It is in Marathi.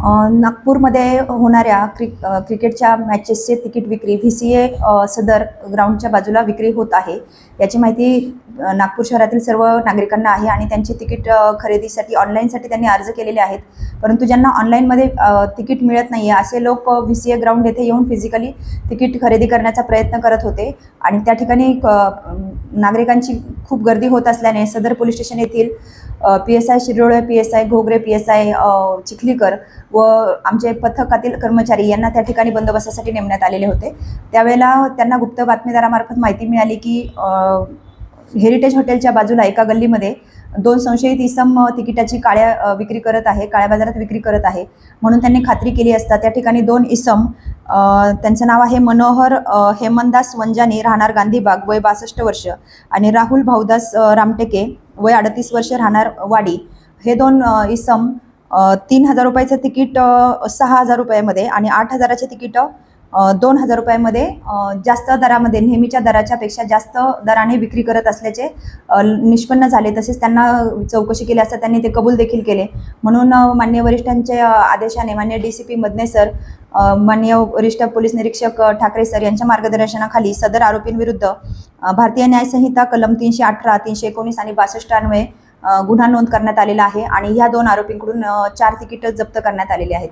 नागपूरमध्ये होणाऱ्या क्रिकेटच्या मॅचेसचे तिकीट विक्री VCA सदर ग्राउंडच्या बाजूला विक्री होत आहे। याची माहिती नागपूर शहरातील सर्व नागरिकांना आहे आणि त्यांची तिकीट खरेदीसाठी ऑनलाईनसाठी त्यांनी अर्ज केलेले आहेत। परंतु ज्यांना ऑनलाईनमध्ये तिकीट मिळत नाही आहे असे लोक VCA ग्राउंड येथे येऊन फिजिकली तिकीट खरेदी करण्याचा प्रयत्न करत होते आणि त्या ठिकाणी नागरिकांची खूप गर्दी होत असल्याने सदर पोलीस स्टेशन येथील PSI Shirole, PSI Ghogare, PSI Chikhlikar व आमचे पथकातील कर्मचारी यांना त्या ठिकाणी बंदोबस्तासाठी नेमण्यात आलेले होते। त्यावेळेला त्यांना गुप्त बातमीदारामार्फत माहिती मिळाली की हेरिटेज हॉटेलच्या बाजूला एका गल्लीमध्ये 2 संशयित इसम तिकिटाची काळ्या बाजारात विक्री करत आहे म्हणून त्यांनी खात्री केली असता त्या ठिकाणी 2 इसम त्यांचं नाव आहे मनोहर हेमंतदास वंजानी राहणार गांधीबाग वय 62 वर्ष आणि राहुल भाऊदास रामटेके वय 38 वर्ष राहणार वाडी, हे 2 इसम 3,000 रुपयाचं तिकीट 6,000 रुपयामध्ये आणि 8,000चे तिकीट 2,000 रुपयामध्ये जास्त दरामध्ये नेहमीच्या दराच्या पेक्षा जास्त दराने विक्री करत असल्याचे निष्पन्न झाले। तसेच त्यांना चौकशी केली असता त्यांनी ते कबूल देखील केले। म्हणून माननीय वरिष्ठांच्या आदेशाने माननीय DCP मदने सर, माननीय वरिष्ठ पोलीस निरीक्षक ठाकरे सर यांच्या मार्गदर्शनाखाली सदर आरोपींविरुद्ध भारतीय न्याय संहिता कलम 318, 319 आणि 62 अन्वये गुन्हा नोंद करण्यात आलेला आहे आणि ह्या 2 आरोपींकडून 4 तिकीट जप्त करण्यात आलेले आहेत।